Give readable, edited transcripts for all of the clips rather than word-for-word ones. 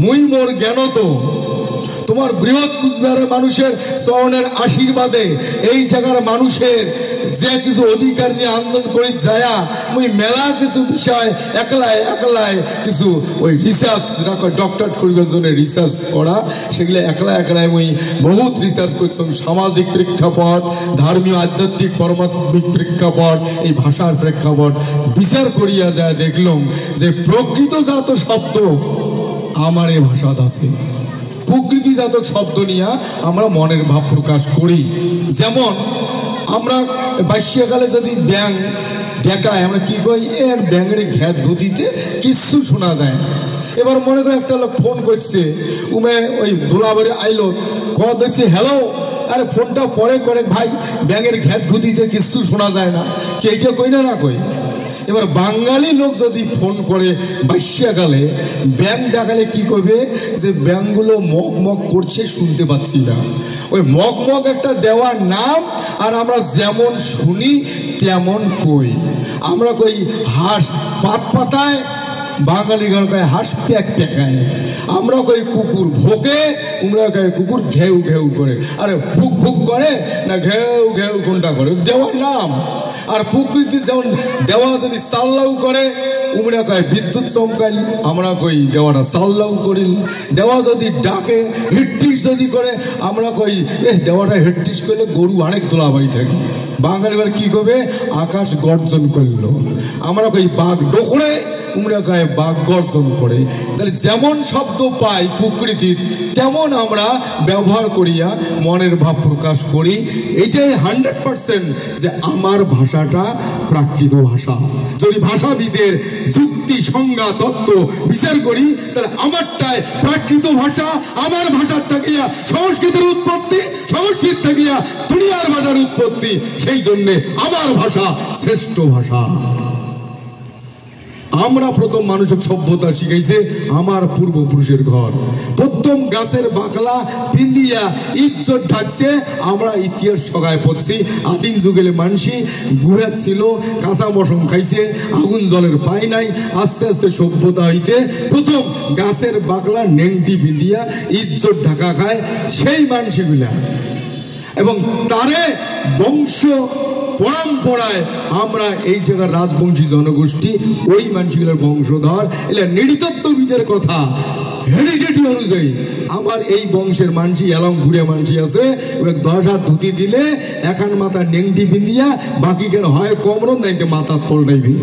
মুই মোর জ্ঞান তো তোমার বৃহৎ কুচবিহারের মানুষের চরণের আশীর্বাদে এই জায়গার মানুষের যে কিছু অধিকার নিয়ে আন্দোলন করে যায় মুই মেলা কিছু বিষয় একলাই কিছু ওই রিসার্চ ডক্টরেট করিবার জন্য রিসার্চ করা সেগুলো একলাই মুই বহুত রিসার্চ করছি সামাজিক প্রেক্ষাপট ধার্মীয় আধ্যাত্মিক পারমাত্মিক প্রেক্ষাপট এই ভাষার প্রেক্ষাপট বিচার করিয়া যায় দেখলাম যে প্রকৃত জাত শব্দ আমার এই ভাষাত আছে প্রকৃতি জাতক শব্দ নিয়ে আমরা মনের ভাব প্রকাশ করি যেমন আমরা বাস্যকালে যদি ব্যাং দেখায় আমরা কি কই এর ব্যাঙের ঘ্যাত গতিতে কিচ্ছু শোনা যায় না এবার মনে করে একটা লোক ফোন করছে উমে ওই দোলাবাড়ি আইলো কল দেখছে হ্যালো আরে ফোনটা পরে করে ভাই ব্যাঙের ঘ্যাত গতিতে কিচ্ছু শোনা যায় না কি এইটা কই না কই এবার বাঙালি লোক যদি ফোন করে বাস্যাকালে ব্যাং দেখালে কি করবে যে ব্যাংগুলো মগ করছে শুনতে পাচ্ছি না ওই মগ একটা দেওয়ার নাম আর আমরা যেমন শুনি তেমন কই আমরা কই হাঁস পাত পাতায় বাঙালি ঘর কয় হাঁস প্যাক প্যাকায় আমরা কই কুকুর ভোকে আমরা কই কুকুর ঘেউ ঘেউ করে আরে ফুক ফুক করে না ঘেউ ঘেউ কোনটা করে দেওয়ার নাম আর প্রকৃতির যেমন দেওয়া যদি চাল্লাউ করে উমরা কয় বিদ্যুৎ চমকাই আমরা কই দেওয়াটা চাল্লাউ করি দেওয়া যদি ডাকে হিট্টিস যদি করে আমরা কই দেওয়াটা হিট্টিস করলে গরু অনেক তোলাবাড়ি থাকে বাঙালিবার কি করবে আকাশ গর্জন করলো আমরা কই বাঘ ডোকরে উমরা কয় বাঘ গর্জন করে তাহলে যেমন শব্দ পাই প্রকৃতির তেমন আমরা ব্যবহার করিয়া মনের ভাব প্রকাশ করি এইটাই 100% যে আমার ভাষাটা প্রাকৃত ভাষা যদি ভাষাবিদের যুক্তি সংজ্ঞা তত্ত্ব বিচার করি তাহলে আমারটাই প্রাকৃত ভাষা আমার ভাষার থাকিয়া সংস্কৃতের উৎপত্তি সংস্কৃত থাকিয়া দুনিয়ার ভাষার উৎপত্তি সেই জন্যে আমার ভাষা শ্রেষ্ঠ ভাষা আমরা প্রথম মানুষের সভ্যতা শিখাইছে আমার পূর্বপুরুষের ঘর প্রথম গাছের বাকলা পিন্দিয়া ইজ্জত ঢাকছে আমরা ইতিহাস সগায় পড়ছি আদিম যুগের মানুষই ঘুরে ছিল কাঁচা মশম খাইছে আগুন জলের পাই নাই আস্তে আস্তে সভ্যতা হইতে প্রথম গাছের বাকলা নেংটি পিন্দিয়া ইজ্জত ঢাকা খায় সেই মানুষগুলা এবং তারে বংশ পরম্পরায় আমরা এই জায়গার রাজবংশী জনগোষ্ঠী ওই মানুষগুলোর বংশধর এলা নৃতত্ত্ববিদের কথা হেরিটেটি অনুযায়ী আমার এই বংশের মানসি এলং ঘুরে মানসি আছে 10 হাত ধুতি দিলে এখান মাথা নেংটি পিন্দিয়া বাকি কেন হয় কমরন নাইতে মাথার তল নাইবি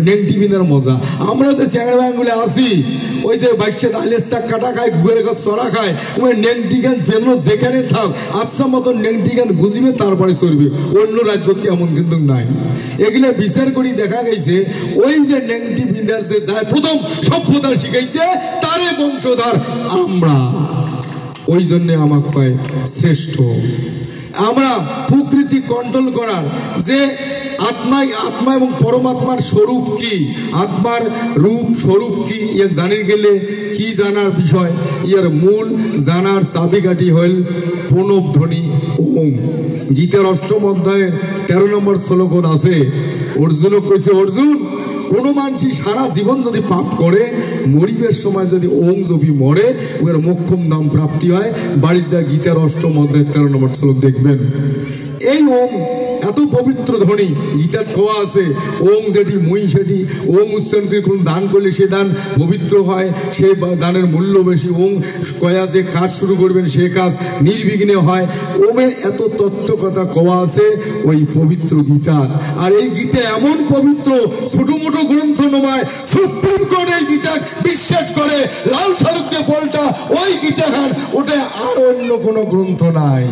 নেংটি পিন্দার মজা আমরা যে চ্যাংড়া ব্যাংগুলো আসি ওই যে বাইশে আলের চাক কাটা খায় গুয়ের গাছ চড়া খায় ওই নেংটি গান ফেললো যেখানে থাক আচ্ছা মতন নেংটি গান গুজিবে তারপরে চলবে অন্য রাজ্যত এমন কিন্তু নাই এগুলো বিচার করি দেখা গেছে ওই যে নেংটি পিন্দার যে যায় প্রথম সভ্যতা শিখাইছে তারে বংশধর আমরা ওই জন্য আমাকে পায় শ্রেষ্ঠ আমরা প্রকৃতি কন্ট্রোল করার যে আত্মা এবং পরমাত্মার স্বরূপ কি আত্মার রূপ স্বরূপ কি ইয়ে জানির গেলে কি জানার বিষয় ইয়ার মূল জানার চাবিকাঠি হইল প্রণব ধ্বনি ওম গীতার 8ম অধ্যায়ের 13 নম্বর শ্লোক আছে অর্জুনও কইছে অর্জুন কোনো মানুষই সারা জীবন যদি পাপ করে মরিবের সময় যদি ওম জপি মরে ওর মোক্ষম নাম প্রাপ্তি হয় বাড়ির যা গীতার 8ম অধ্যায়ের 13 নম্বর শ্লোক দেখবেন এই ওম এত পবিত্র ধ্বনি গীতার খোয়া আছে ওম যেটি মুই সেটি ওম উচ্চারণ করে কোনো দান করলে সে দান পবিত্র হয় সে দানের মূল্য বেশি ওম কয়া যে কাজ শুরু করবেন সে কাজ নির্বিঘ্নে হয় ওমের এত তত্ত্ব কথা খোয়া আছে ওই পবিত্র গীতা আর এই গীতা এমন পবিত্র ছোট মোটো গ্রন্থ নয় সুপ্রিম কোর্ট এই গীতা বিশ্বাস করে লাল সালুককে বলটা ওই গীতা খান ওটা আর অন্য কোনো গ্রন্থ নাই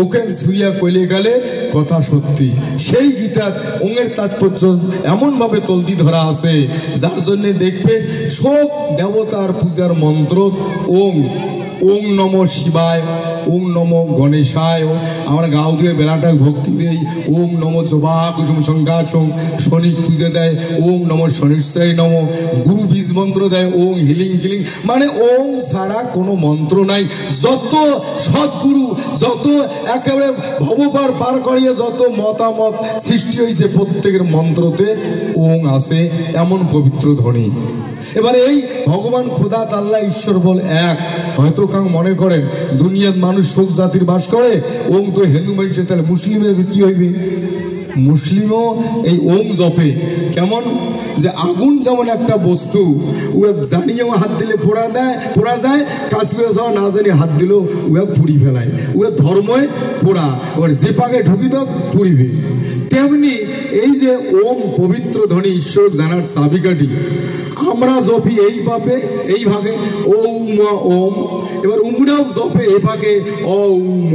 ওকে ছুইয়া কইলে গেলে কথা সত্যি সেই গীতার ওঙের তাৎপর্য এমন ভাবে তলদি ধরা আছে যার জন্য দেখবেন সব দেবতার পূজার মন্ত্র ওম ওম নমঃ শিবায় ওম নমঃ গণেশায় আমরা গাঁও দিয়ে বেলাটা ভক্তি দেই ওম নমঃ জবা কুসুম সংঘাসং শনিক পুজো দেয় ওম নমঃ শনিশ্চয় নমঃ গুরু বীজ মন্ত্র দেয় ওম হিলিং গিলিং মানে ওম ছাড়া কোনো মন্ত্র নাই যত সদ্গুরু যত একেবারে ভবপার পার করিয়ে যত মতামত সৃষ্টি হয়েছে প্রত্যেকের মন্ত্রতে ওম আছে এমন পবিত্র ধ্বনি এবার এই ভগবান খোদা আল্লাহ ঈশ্বর বল এক। হয়তো কাউ মনে করেন দুনিয়ার মানুষ শোক জাতির বাস করে, ওং তো হিন্দু মানুষের, তাহলে মুসলিমের কি হইবে? মুসলিমও এই ওং জপে। কেমন? যে আগুন যেমন একটা বস্তু, ও জানিয়েও হাত দিলে পোড়া যায়, কাজ করে যাওয়া না জানিয়ে হাত দিলেও ও পুড়ি ফেলায়। ও ধর্মই পোড়া, ওর যে পাকে ঢুকি তো পুড়িবে। তেমনি এই যে ওম পবিত্র ধ্বনি ঈশ্বর জানার চাবিকাঠি, আমরা জপি এই ভাগে ওম ওম। এবার উমরাও জপে এ ভাগে ওম।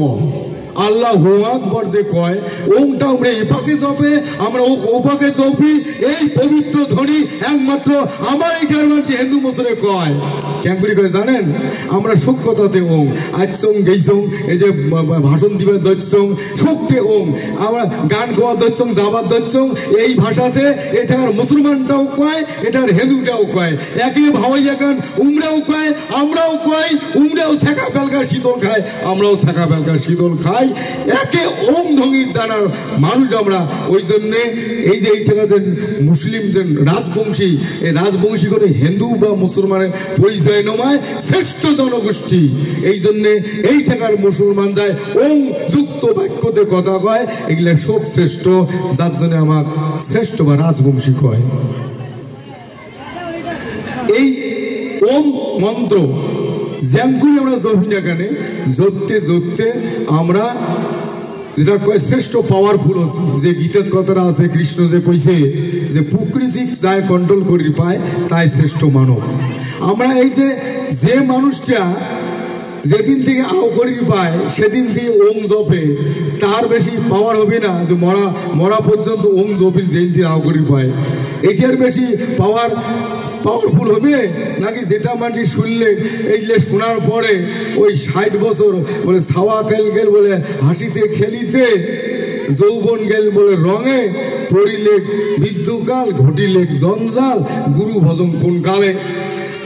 আল্লাহ আকবার যে কয়, ওমটা আমরা এপাকে জপে, আমরা ওপাকে জপি। এই পবিত্র ধ্বনি একমাত্র আমার এইটার মানুষ হিন্দু মুসলিমে কয়। কেন করে কয় জানেন? আমরা সূক্ষ্মতাতে ওম, আজসং গেইসং, এই যে ভাষণ দিবে দচ্ছং, শোকতে ওম, আমরা গান গাওয়া দচ্ছং, যাবার দচ্ছং, এই ভাষাতে এটার মুসলমানটাও কয়, এটার হিন্দুটাও কয়। একে ভাওয়াইয়া গান উমরাও কয়, আমরাও কয়, উমরাও ছেঁকা বেলকা শীতল খায়, আমরাও ছেঁকা বেলকা শীতল খাই। একে ওম ধ্বনির জানার মানুষ আমরা। ওই জন্যে এই যে এইটা যে মুসলিম যে রাজবংশী, এই রাজবংশী করে হিন্দু বা মুসলমানের পরিচয় নমায় শ্রেষ্ঠ জনগোষ্ঠী। এই জন্যে এই টাকার মুসলমান যায় ওম যুক্ত বাক্যতে কথা কয়, এগুলা শোক শ্রেষ্ঠ, যার জন্য আমার শ্রেষ্ঠ বা রাজবংশী কয়। এই ওম মন্ত্র যেমন আমরা জপি না কেন, জপতে আমরা যেটা কয় শ্রেষ্ঠ পাওয়ারফুল আছে। যে গীতার কথাটা আছে, কৃষ্ণ যে কইছে যে প্রকৃতি যাই কন্ট্রোল করি পায় তাই শ্রেষ্ঠ মানব। আমরা এই যে মানুষটা যেদিন থেকে আও করি পায় সেদিন থেকে ওম জপে, তার বেশি পাওয়ার হবে না যে মরা পর্যন্ত ওম জপিল যেদিন থেকে আও করি পায়। এটার বেশি পাওয়ারফুল হবে নাকি যেটা মানুষ শুনলে এইগুলো শোনার পরে ওই 60 বছর বলে ছাওয়া গেল বলে হাসিতে খেলিতে, যৌবন গেল বলে রঙে, পড়িলে মৃত্যুকাল, ঘটিলে জঞ্জাল, গুরু ভজন কোন কালে।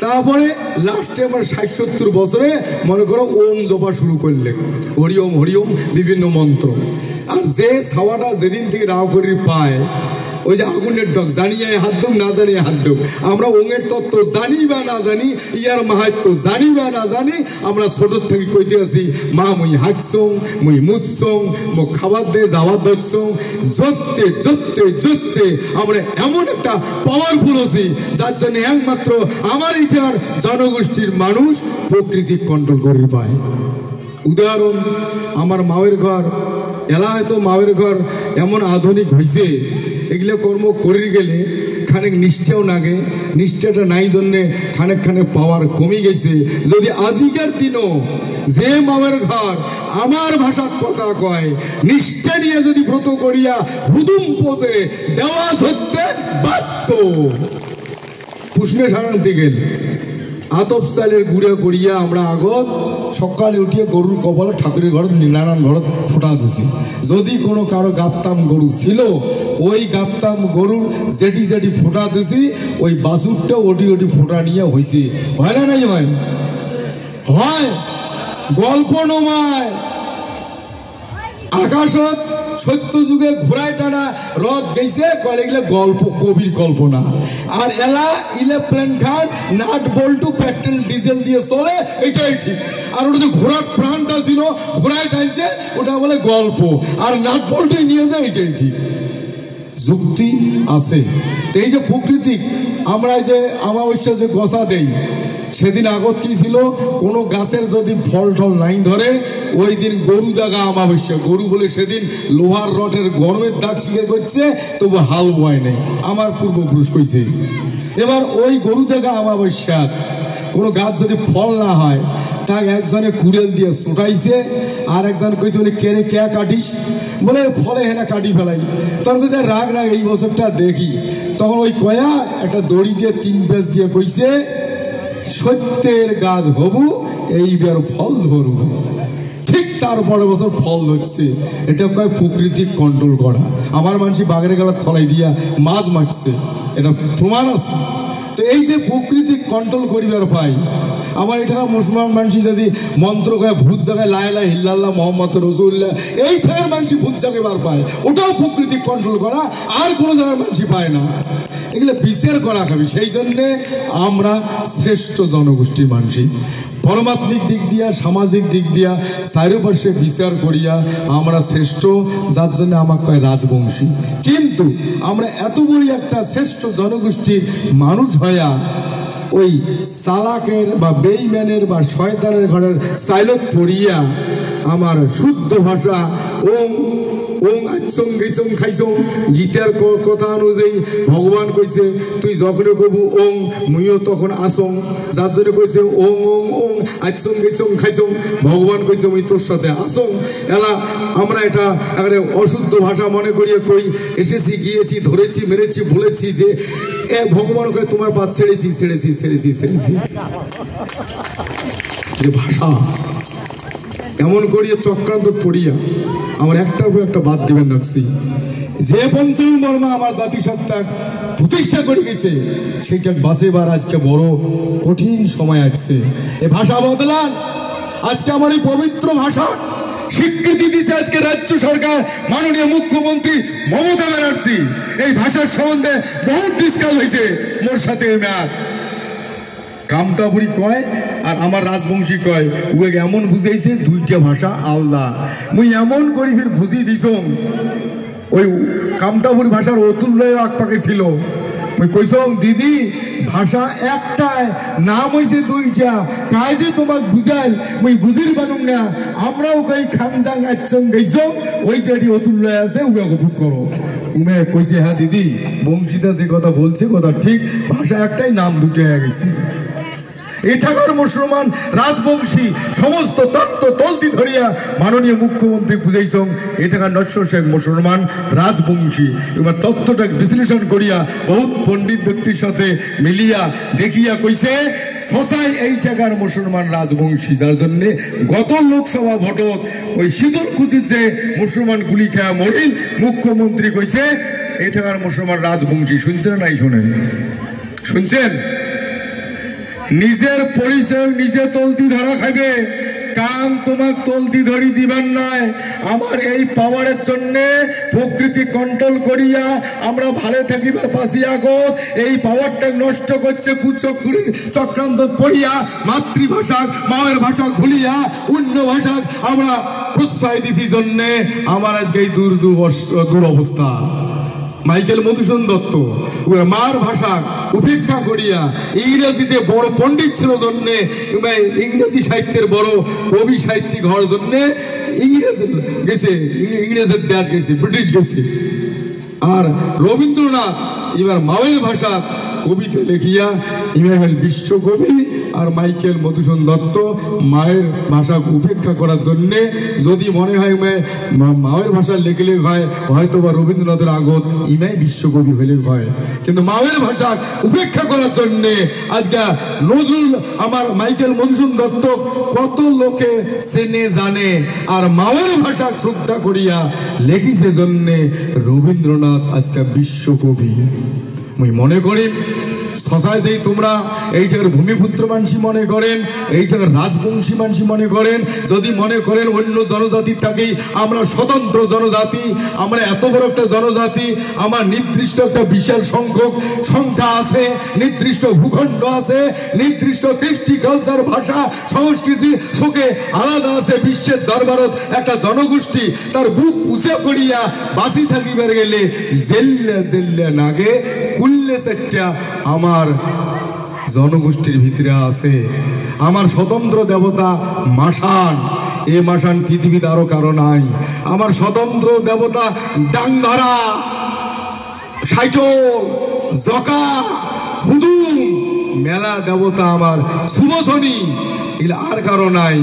তারপরে লাস্টে আমার 60-70 বছরে মনে করো ওম জপা শুরু করলে, হরিওম হরিওম বিভিন্ন মন্ত্র। আর যে ছাওয়াটা যেদিন থেকে রাও করি পায়, ওই যে আগুনের ডক, জানিয়ে হাত দুক না জানিয়ে হাত দুক, আমরা ওঙের তত্ত্ব জানি বা না জানি, ইয়ার মাহাত্য জানি বা না জানি, আমরা ছোটোর থেকে কইতে আছি মা মুই হাঁটছং, মুই মুছছং, মো খাবার দিয়ে যাওয়ার ধরছং। জোরতে আমরা এমন একটা পাওয়ারফুল আছি যার জন্য একমাত্র আমার এটার জনগোষ্ঠীর মানুষ প্রকৃতি কন্ট্রোল করে পায়। উদাহরণ, আমার মায়ের ঘর এলা, হয়তো মায়ের ঘর এমন আধুনিক হয়েছে, এগুলো কর্ম করে গেলে খানিক নিষ্ঠাও লাগে, নিষ্ঠাটা নাই জন্যে খানিক পাওয়ার কমে গেছে। যদি আজিকার দিনও যে মায়ের ঘর আমার ভাষার কথা কয়, নিষ্ঠা নিয়ে যদি ব্রত করিয়া হুদুম পোষে দেওয়া সত্যে বাধ্য। পুষ্ণে সারান্তি গেল আতপ চালের গুঁড়া করিয়া আমরা আগত সকালে উঠিয়ে গরুর কপালে ঠাকুরের ঘর নানান ঘর ফোটা দিছি। যদি কোনো কারো গাপ্তাম গরু ছিল, ওই গাপ্তাম গরুর যেটি ফোটা দিছি, ওই বাসুরটা ওটি ফোটা নিয়ে হয়েছে। হয় না নাই? হয়। গল্প নমায় আকাশত সত্য যুগে ঘোড়ায় টানা রথ গেছে, এগুলো গল্প, কবির কল্পনা। আর এলা ইলেকট্রন খান নাট বল্টু পেট্রোল ডিজেল দিয়ে চলে, এটাই ঠিক। আর ওটা যে ঘোড়ার প্রাণটা ছিল, ঘোড়ায় টানছে, ওটা বলে গল্প। আর নাট বল্টুই নিয়ে যায়, এটাই ঠিক। যুক্তি আছে। এই যে প্রকৃতি আমরা যে অমাবস্যা যে গসা দেই, সেদিন আগত কি ছিল, কোনো গাছের যদি ফল টল নাই ধরে, ওই দিন গরু দাগা অমাবস্যা। গরু বলে সেদিন লোহার রটের গরমের দাগ স্বীকার করছে, তবু হাল বয় নেই, আমার পূর্বপুরুষ কইছে। এবার ওই গরু দাগা অমাবস্যা কোনো গাছ যদি ফল না হয়, তাক একজনে কুড়েল দিয়ে ছোটাইছে, আর একজন কইছে বলে কে কাটিস, বলে ফলে হেনা কাটি ফেলাই। তখন কইছে রাগ এই বছরটা দেখি। তখন ওই কয়া একটা দড়ি দিয়ে 3 পেজ দিয়ে কইছে, সত্যের গাছ হবু, এইবার ফল ধরু। ঠিক তারপরে বছর ফল ধরছে। এটা কয় প্রকৃতিক কন্ট্রোল করা। আমার মানুষ বাগের গালাত ফলাই দিয়া মাছ মারছে, এটা প্রমাণ আছে। তো এই যে প্রকৃতিক কন্ট্রোল করিবার পাই, আমার এটা মুসলমান মানুষ যদি মন্ত্র গায়ে ভূত জায়গায় লা ইলাহা ইল্লাল্লাহ মুহাম্মদ রাসূলুল্লাহ এই ছেলের মানুষ ভূত জায়গায় বার পায়, ওটাও প্রকৃতি কন্ট্রোল করা, আর কোনো জায়গার মানুষ পায় না। এগুলো বিচার করা খাবি। সেই জন্যে আমরা শ্রেষ্ঠ জনগোষ্ঠীর মানুষই পরমাত্মিক দিক দিয়া সামাজিক দিক দিয়া চারিপাশে বিচার করিয়া আমরা শ্রেষ্ঠ, যার জন্য আমাকে কয় রাজবংশী। কিন্তু আমরা এত বড় একটা শ্রেষ্ঠ জনগোষ্ঠীর মানুষ হইয়া ওই চালাকের বা বেইমানের বা শয়তানের ঘরের সাইলত পড়িয়া আমার শুদ্ধ ভাষা ওম ওং আচং গেছং খাইছং গীতার কথা অনুযায়ী ভগবান কইছে তুই যখন কবু ওং মুইও তখন আসং, যার জন্য কইছে ওং ওং ওং আচং গেছং খাইছং, ভগবান কইছে মুই তোর সাথে আসং। এলা আমরা এটা একেবারে অশুদ্ধ ভাষা মনে করিয়ে কই এসেছি গিয়েছি ধরেছি মেরেছি বলেছি যে ভগবান কয় তোমার পাত ছেড়েছি ছেড়েছি ছেড়েছি ছেড়েছি। যে ভাষা এমন করিয়া চক্রান্ত পড়িয়া আমার একটার উপর একটা বাদ দিবেন রাখছি, যে পঞ্চম বর্মা আমার জাতিসত্তা প্রতিষ্ঠা করে গেছে সেইটা বাঁচেবার আজকে বড় কঠিন সময় আসছে। এ ভাষা বদলান। আজকে আমার এই পবিত্র ভাষা স্বীকৃতি দিচ্ছে আজকে রাজ্য সরকার, মাননীয় মুখ্যমন্ত্রী মমতা ব্যানার্জি। এই ভাষার সম্বন্ধে বহুত ডিসকাস হয়েছে মোর সাথে। কামতাপুরি কয় আর আমার রাজবংশী কয়, উয়ে এমন বুঝাইছে দুইটা ভাষা আলাদা। মুই এমন করি ফির বুঝিয়ে দিছ ওই কামতাপুরি ভাষার অতুল্য আকপাকে ছিল। মুই কইছ দিদি ভাষা একটাই, নাম হইছে দুইটা, কাজ যে তোমাক বুঝাই মুই বুঝির বানুম না। আমরাও কই খানজাং আচং গেছ ওই যে এটি অতুল্য আছে উয়ে বুঝ করো। উমে কইছে হ্যাঁ দিদি বংশীটা যে কথা বলছে কথা ঠিক, ভাষা একটাই, নাম দুটো হয়ে গেছে। এটাকার মুসলমান রাজবংশী সমস্ত তত্ত্ব তলতি ধরিয়া মাননীয় মুখ্যমন্ত্রী বুঝাইছং এটাকার নশ্বর শেখ মুসলমান রাজবংশী। এবার তত্ত্বটা বিশ্লেষণ করিয়া বহুত পণ্ডিত ব্যক্তির সাথে মিলিয়া দেখিয়া কইছে সসাই এই টাকার মুসলমান রাজবংশী, যার জন্য গত লোকসভা ভোটত ওই শীতলকুচির যে মুসলমান গুলি খেয়া মরিল মুখ্যমন্ত্রী কইছে এই টাকার মুসলমান রাজবংশী। শুনছেন নাই? শোনেন, শুনছেন? নিজের পরিচয় নিজে তলতি ধরা খাবে, কাম তোমাক তলতি ধরি দিবেন নাই। আমার এই পাওয়ারের জন্য প্রকৃতি কন্ট্রোল করিয়া আমরা ভালো থাকিবার পাশে আগত এই পাওয়ারটা নষ্ট করছে কুচক্রীর চক্রান্ত পড়িয়া মাতৃভাষা মায়ের ভাষা ভুলিয়া অন্য ভাষা আমরা প্রশ্রয় দিছি জন্য আমার আজকে এই দুরবস্থা। মাইকেল মধুসূদন দত্ত মার ভাষা উপেক্ষা করিয়া ইংরেজিতে বড় পণ্ডিত ছিল জন্যে, ইংরেজি সাহিত্যের বড় কবি সাহিত্যিক হওয়ার জন্যে ইংরেজ গেছে, ইংরেজের দেশ গেছে, ব্রিটিশ গেছে। আর রবীন্দ্রনাথ এবার মাওয়ের ভাষা কবিতা লেখিয়া ইমানুয়েল বিশ্বকবি আর মাইকেল মধুসূদন দত্ত মায়ের ভাষা উপেক্ষা করার জন্য, যদি মনে হয় মায়ের ভাষা লেখলে হয় হয়তো বা রবীন্দ্রনাথের আগত ইমাই বিশ্বকবি হলে হয়, কিন্তু মায়ের ভাষা উপেক্ষা করার জন্য আজকে নজরুল আমার মাইকেল মধুসূদন দত্ত কত লোকে চেনে জানে, আর মায়ের ভাষা শ্রদ্ধা করিয়া লেখিছে জন্যে রবীন্দ্রনাথ আজকে বিশ্বকবি। মুই মনে করি সসায় যেই তোমরা এই জায়গার ভূমিপুত্র মানুষই মনে করেন, এই জায়গার রাজবংশী মানুষই মনে করেন, যদি মনে করেন অন্য জনজাতির থাকেই আমরা স্বতন্ত্র জনজাতি, আমরা এত বড় একটা জনজাতি, আমার নির্দিষ্ট একটা বিশাল সংখ্যা আছে, নির্দিষ্ট ভূখণ্ড আছে, নির্দিষ্ট কৃষ্টি কালচার ভাষা সংস্কৃতি শোকে আলাদা আছে, বিশ্বের দরবারত একটা জনগোষ্ঠী তার বুক উঁচে করিয়া বাঁচি থাকিবার গেলে জেল্লে জেল্লে নাগে কুল্লে সেটা আমার জনগোষ্ঠীর ভিতরে আছে। আমার স্বতন্ত্র দেবতা মাসান, এ মাসান পৃথিবীতে আরো কারো নাই। আমার স্বতন্ত্র দেবতা ডাংধারা, সাইটল, জকা, হুদুম, মেলা দেবতা আমার সুবসনী, এগুলো আর কারো নাই।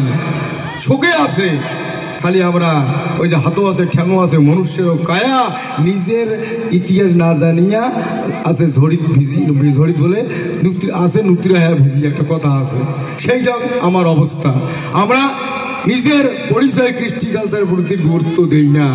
শোকে আছে খালি আমরা ওই যে হাতও আছে ঠ্যাঙও আছে মনুষ্যেরও কায়া, নিজের ইতিহাস না জানিয়া আছে ঝড়িত ভিজি, ঝড়িত বলে আছে নুতিরা হ্যাঁ ভিজি একটা কথা আছে, সেইটা আমার অবস্থা। আমরা নিজের পরিচয় কৃষ্টি কালচারের প্রতি গুরুত্ব দেই না।